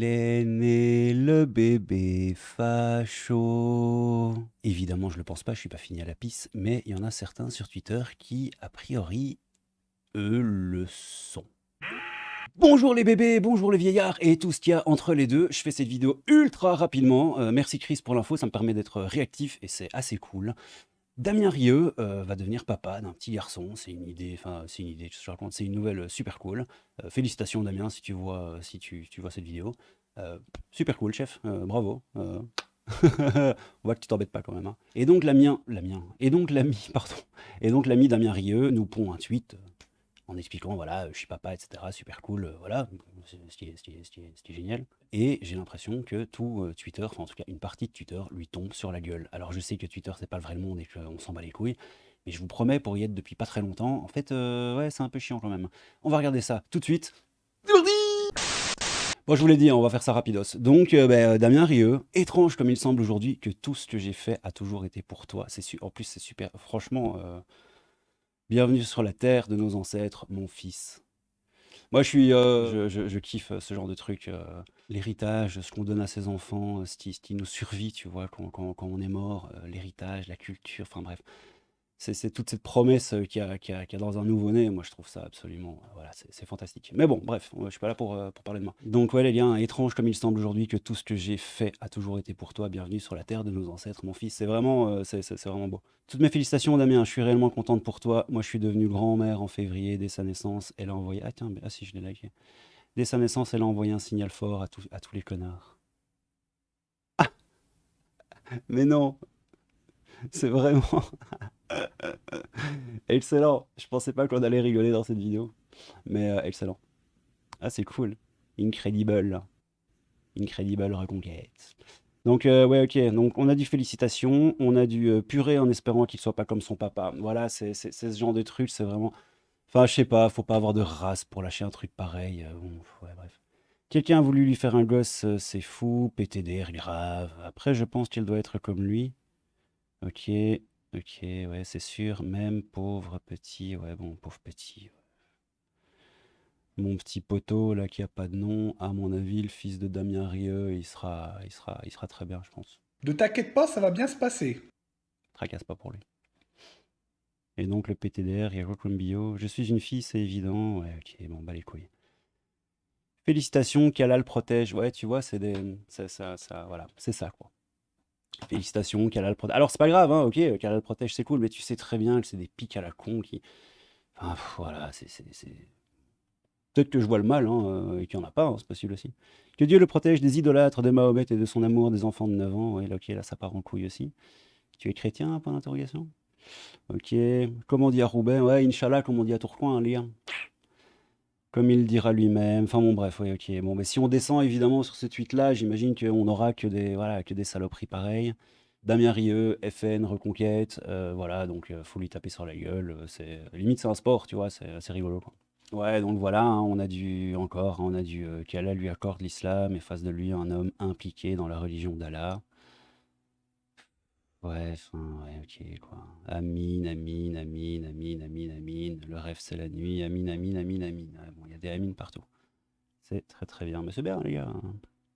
Il est né le bébé facho. Évidemment, je le pense pas, je suis pas fini à la pisse, mais il y en a certains sur Twitter qui, a priori, eux, le sont. Bonjour les bébés, bonjour les vieillards et tout ce qu'il y a entre les deux. Je fais cette vidéo ultra rapidement. Merci Chris pour l'info, ça me permet d'être réactif et c'est assez cool. Damien Rieu va devenir papa d'un petit garçon. C'est une idée, je te raconte, c'est une nouvelle super cool. Félicitations Damien si tu vois, si tu vois cette vidéo. Super cool chef, bravo. On voit que tu t'embêtes pas quand même, hein. Et donc pardon. Et donc l'ami Damien Rieu nous pond un tweet en expliquant voilà, je suis papa, etc. Super cool, voilà, c'est génial. Et j'ai l'impression que tout Twitter, enfin en tout cas une partie de Twitter, lui tombe sur la gueule. Alors je sais que Twitter c'est pas le vrai monde et qu'on s'en bat les couilles, mais je vous promets, pour y être depuis pas très longtemps, en fait, ouais, c'est un peu chiant quand même. On va regarder ça tout de suite. Bon, je vous l'ai dit, hein, on va faire ça rapidos. Donc, Damien Rieu, étrange comme il semble aujourd'hui que tout ce que j'ai fait a toujours été pour toi. En plus, c'est super. Franchement, bienvenue sur la terre de nos ancêtres, mon fils. Moi, je kiffe ce genre de truc. L'héritage, ce qu'on donne à ses enfants, ce qui nous survit, tu vois, quand on est mort, l'héritage, la culture, enfin bref. C'est toute cette promesse qu'il y a dans un nouveau-né. Moi, je trouve ça absolument, voilà, c'est fantastique. Mais bon, bref, je suis pas là pour parler de moi. Donc, ouais, les liens, étrange comme il semble aujourd'hui que tout ce que j'ai fait a toujours été pour toi. Bienvenue sur la terre de nos ancêtres, mon fils. C'est vraiment, c'est vraiment beau. Toutes mes félicitations, Damien. Je suis réellement contente pour toi. Moi, je suis devenue grand-mère en février dès sa naissance. Elle a envoyé, ah tiens, ah si, je l'ai liké. Dès sa naissance, elle a envoyé un signal fort à tous les connards. Mais non, c'est vraiment excellent. Je pensais pas qu'on allait rigoler dans cette vidéo. Mais excellent. Ah, c'est cool. Incredible. Incredible reconquête. Donc, ouais, ok. Donc, on a du félicitations. On a du purée en espérant qu'il soit pas comme son papa. Voilà, c'est ce genre de truc. C'est vraiment. Enfin, je sais pas. Faut pas avoir de race pour lâcher un truc pareil. Bon, ouais, bref. Quelqu'un a voulu lui faire un gosse. C'est fou. PTDR, grave. Après, je pense qu'il doit être comme lui. Ok. Ok, ouais, c'est sûr. Même pauvre petit. Ouais, bon, pauvre petit. Mon petit poteau là qui a pas de nom, à mon avis, le fils de Damien Rieu, il sera très bien, je pense. Ne t'inquiète pas, ça va bien se passer. Tracasse pas pour lui. Et donc le PTDR, il y a Bio. Je suis une fille, c'est évident. Ouais, ok, bon, bah les couilles. Félicitations, qu'Allah le protège. Ouais, tu vois, voilà, c'est ça quoi. Félicitations, qu'Allah le protège. Alors c'est pas grave, hein, ok, qu'Allah le protège, c'est cool, mais tu sais très bien que c'est des pics à la con qui. Enfin, voilà, peut-être que je vois le mal, hein, et qu'il n'y en a pas, hein, c'est possible aussi. Que Dieu le protège des idolâtres de Mahomet et de son amour des enfants de 9 ans. Ouais, là, ok, là, ça part en couille aussi. Tu es chrétien, point d'interrogation. Ok. Comme on dit à Roubaix, ouais, Inch'Allah, comme on dit à Tourcoing, un lire. Comme il dira lui-même. Enfin bon, bref, ouais, ok. Bon, mais si on descend évidemment sur ce tweet-là, j'imagine qu'on n'aura que des saloperies pareilles. Damien Rieu, FN, Reconquête, voilà, donc faut lui taper sur la gueule. Limite, c'est un sport, tu vois, c'est rigolo, quoi. Ouais, donc voilà, hein, on a dû qu'Allah lui accorde l'islam et fasse de lui un homme impliqué dans la religion d'Allah. Ouais, enfin, ouais, ok, quoi. Amin, amin, amin, amin, amin, amin. Le rêve, c'est la nuit. Amin, amin, amin, amin. Ouais, bon, il y a des amines partout. C'est très très bien. Mais c'est bien, les gars, hein.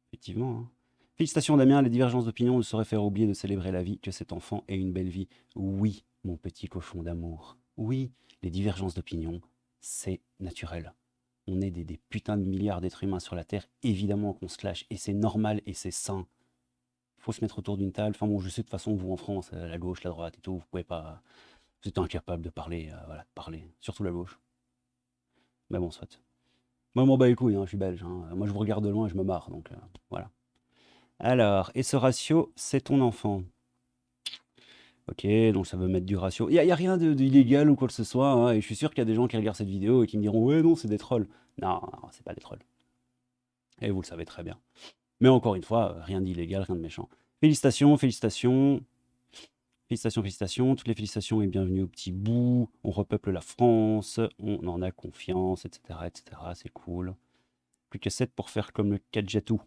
Effectivement, hein. Félicitations, Damien. Les divergences d'opinion ne sauraient faire oublier de célébrer la vie, que cet enfant ait une belle vie. Oui, mon petit cochon d'amour. Oui, les divergences d'opinion, c'est naturel. On est des putains de milliards d'êtres humains sur la Terre, évidemment qu'on se lâche, et c'est normal et c'est sain. Faut se mettre autour d'une table. Enfin bon, je sais de toute façon, vous en France, la gauche, la droite et tout, vous pouvez pas. Vous êtes incapable de parler, voilà, de parler, surtout la gauche. Mais bon, soit. Moi, m'en bats les couilles, hein, je suis belge, hein. Moi, je vous regarde de loin et je me marre, donc voilà. Alors, et ce ratio, c'est ton enfant. Ok, donc ça veut mettre du ratio. Il y a rien d'illégal ou quoi que ce soit, hein, et je suis sûr qu'il y a des gens qui regardent cette vidéo et qui me diront, ouais, non, c'est des trolls. Non, non, c'est pas des trolls. Et vous le savez très bien. Mais encore une fois, rien d'illégal, rien de méchant. Félicitations, félicitations. Félicitations, félicitations. Toutes les félicitations et bienvenue au petit bout. On repeuple la France, on en a confiance, etc. etc. C'est cool. Plus que 7 pour faire comme le Kadjatou.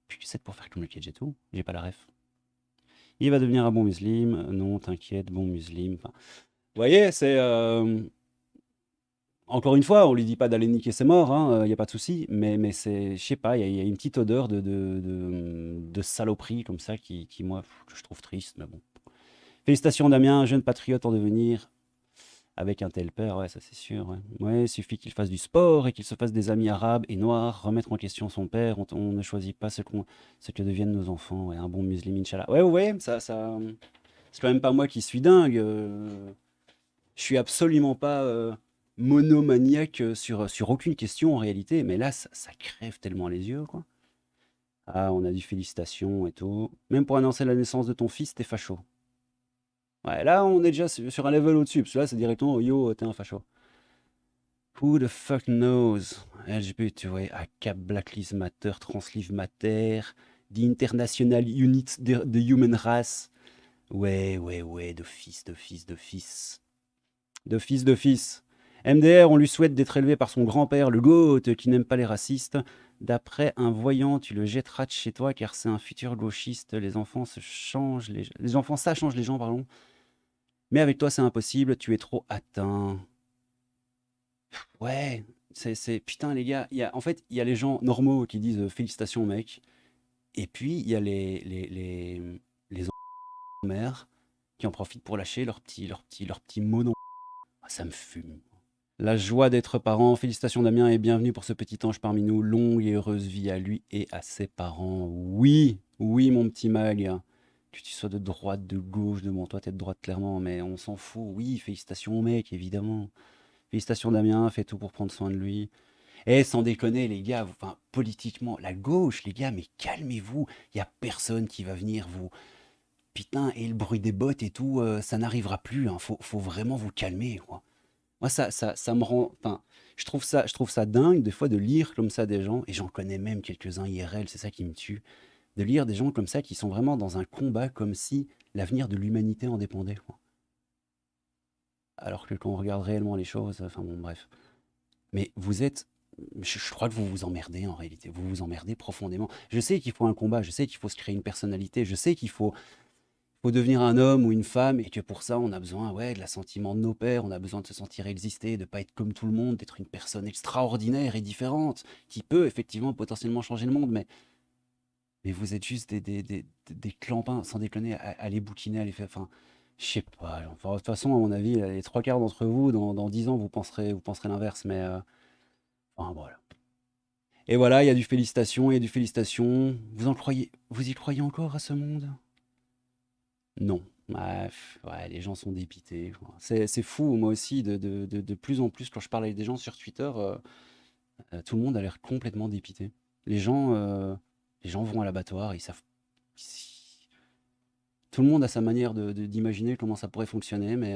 Plus que 7 pour faire comme le Kadjatou. J'ai pas la ref. Il va devenir un bon musulman. Non, t'inquiète, bon musulman. Enfin, vous voyez, c'est. encore une fois, on lui dit pas d'aller niquer ses morts, hein, y a pas de souci, mais c'est, je sais pas, il y a une petite odeur de saloperie comme ça qui moi, que je trouve triste, mais bon. Félicitations Damien, jeune patriote en devenir, avec un tel père, ouais, ça c'est sûr, ouais. Ouais, il suffit qu'il fasse du sport et qu'il se fasse des amis arabes et noirs, remettre en question son père, on ne choisit pas ce que deviennent nos enfants, ouais, un bon musulman, Inch'Allah. Ouais, ouais, c'est quand même pas moi qui suis dingue, je suis absolument pas monomaniaque sur aucune question en réalité, mais là, ça crève tellement les yeux, quoi. Ah, on a dit félicitations et tout. Même pour annoncer la naissance de ton fils, t'es facho. Ouais, là, on est déjà sur un level au-dessus, parce que là, c'est directement, yo, t'es un facho. Who the fuck knows? LGBT, ouais, ACAP, Black Lives Matter, Trans Lives Matter, The International Unit de Human Race. Ouais, ouais, ouais, d'office, d'office, d'office. D'office, d'office. MDR, on lui souhaite d'être élevé par son grand-père, le GOAT, qui n'aime pas les racistes. D'après un voyant, tu le jetteras de chez toi car c'est un futur gauchiste. Les enfants les enfants, ça change les gens, pardon. Mais avec toi, c'est impossible, tu es trop atteint. Ouais, putain, les gars, en fait, il y a les gens normaux qui disent félicitations, mec. Et puis, il y a les mères qui en profitent pour lâcher leur petit mot. Ah, ça me fume. La joie d'être parent. Félicitations Damien et bienvenue pour ce petit ange parmi nous. Longue et heureuse vie à lui et à ses parents. Oui, oui mon petit Mag. Que tu sois de droite, de gauche, de bon, toi t'es de droite clairement, mais on s'en fout. Oui, félicitations au mec, évidemment. Félicitations Damien, fais tout pour prendre soin de lui. Et sans déconner les gars, enfin politiquement, la gauche les gars, mais calmez-vous. Il y a personne qui va venir vous... Putain, et le bruit des bottes et tout, ça n'arrivera plus. Hein. Faut vraiment vous calmer, quoi. Moi, ça me rend. Enfin, je trouve ça dingue, des fois, de lire comme ça des gens, et j'en connais même quelques-uns IRL, c'est ça qui me tue, de lire des gens comme ça qui sont vraiment dans un combat comme si l'avenir de l'humanité en dépendait, quoi. Alors que quand on regarde réellement les choses, enfin bon, bref. Mais vous êtes. Je crois que vous vous emmerdez en réalité. Vous vous emmerdez profondément. Je sais qu'il faut un combat, je sais qu'il faut se créer une personnalité, je sais qu'il faut devenir un homme ou une femme et que pour ça, on a besoin, ouais, de l'assentiment de nos pères, on a besoin de se sentir exister, de pas être comme tout le monde, d'être une personne extraordinaire et différente, qui peut effectivement potentiellement changer le monde, mais vous êtes juste des clampins, sans déconner, à les bouquiner, à les faire, enfin, je sais pas. Enfin, de toute façon, à mon avis, les trois quarts d'entre vous, dans 10 ans, vous penserez l'inverse, mais enfin, voilà. Et voilà, il y a du félicitation, il y a du félicitation. Vous y croyez encore à ce monde? Non. Ouais, ouais, les gens sont dépités, quoi. C'est fou, moi aussi, de plus en plus, quand je parle avec des gens sur Twitter, tout le monde a l'air complètement dépité. Les gens, euh, les gens vont à l'abattoir, ils savent. Tout le monde a sa manière d'imaginer comment ça pourrait fonctionner, mais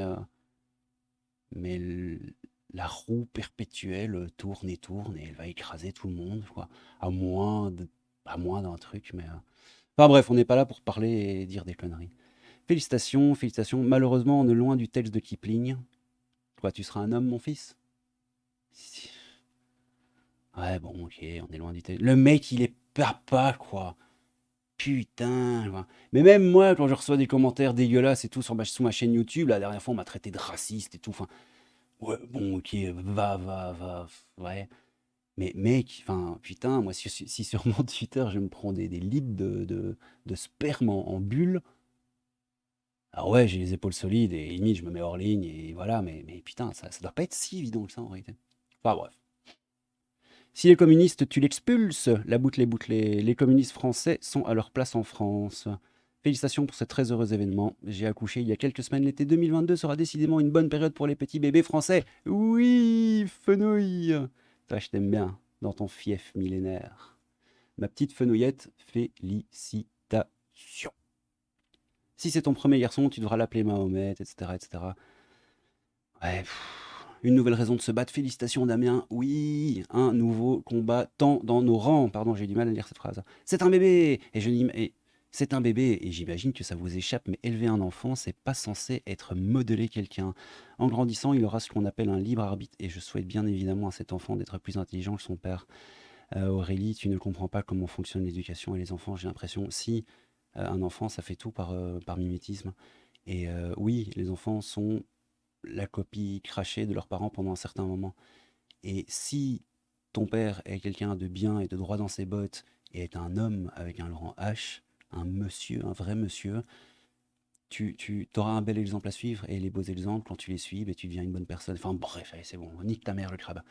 la roue perpétuelle tourne et tourne et elle va écraser tout le monde, quoi. À moins de, à moins d'un truc, mais. Enfin bref, on n'est pas là pour parler et dire des conneries. Félicitations, félicitations. Malheureusement, on est loin du texte de Kipling. Quoi, tu seras un homme, mon fils? Si. Ouais, bon, ok, on est loin du texte. Le mec, il est papa, quoi. Putain, quoi. Mais même moi, quand je reçois des commentaires dégueulasses et tout sous ma chaîne YouTube, la dernière fois, on m'a traité de raciste et tout. Enfin, ouais, bon, ok, va, ouais. Mais mec, enfin, putain, moi, si sur mon Twitter, je me prends des litres de sperme en bulle, alors ouais, j'ai les épaules solides et limite, je me mets hors ligne et voilà, mais putain, ça doit pas être si évident que ça en réalité. Enfin bref. Si les communistes, tu l'expulses, la boucle est bouclée. Les communistes français sont à leur place en France. Félicitations pour ce très heureux événement. J'ai accouché il y a quelques semaines. L'été 2022 sera décidément une bonne période pour les petits bébés français. Oui, fenouille. Toi, je t'aime bien dans ton fief millénaire. Ma petite fenouillette, félicitations. Si c'est ton premier garçon, tu devras l'appeler Mahomet, etc., etc. Ouais, une nouvelle raison de se battre. Félicitations Damien. Oui, un nouveau combattant dans nos rangs. Pardon, j'ai du mal à lire cette phrase. C'est un bébé c'est un bébé et j'imagine que ça vous échappe, mais élever un enfant, c'est pas censé être modeler quelqu'un. En grandissant, il aura ce qu'on appelle un libre arbitre et je souhaite bien évidemment à cet enfant d'être plus intelligent que son père. Aurélie, tu ne comprends pas comment fonctionne l'éducation et les enfants, j'ai l'impression. Si un enfant, ça fait tout par mimétisme. Et oui, les enfants sont la copie crachée de leurs parents pendant un certain moment. Et si ton père est quelqu'un de bien et de droit dans ses bottes et est un homme avec un grand H, un monsieur, un vrai monsieur, tu auras un bel exemple à suivre et les beaux exemples, quand tu les suis, tu deviens une bonne personne. Enfin bref, allez, c'est bon, nique ta mère le crabe.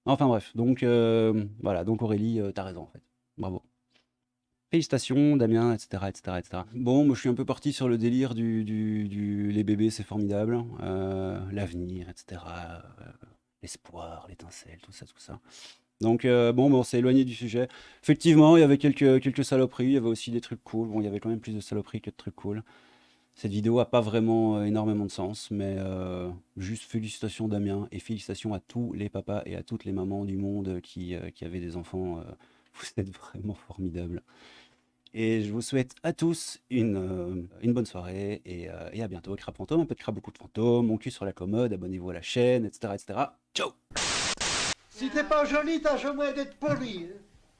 Enfin bref, donc voilà, donc Aurélie, t'as raison en fait. Bravo. Félicitations Damien, etc., etc., etc. Bon, moi je suis un peu parti sur le délire les bébés, c'est formidable, l'avenir, etc., l'espoir, l'étincelle, tout ça, tout ça. Donc bon, on s'est éloigné du sujet. Effectivement, il y avait quelques saloperies, il y avait aussi des trucs cool. Bon, il y avait quand même plus de saloperies que de trucs cool. Cette vidéo a pas vraiment énormément de sens, mais juste félicitations Damien et félicitations à tous les papas et à toutes les mamans du monde qui avaient des enfants. Vous êtes vraiment formidables. Et je vous souhaite à tous une bonne soirée et à bientôt. Crabe fantôme, un peu de crabe, beaucoup de fantômes, mon cul sur la commode, abonnez-vous à la chaîne, etc., etc. Ciao! Si t'es pas joli, tâche au moins d'être poli.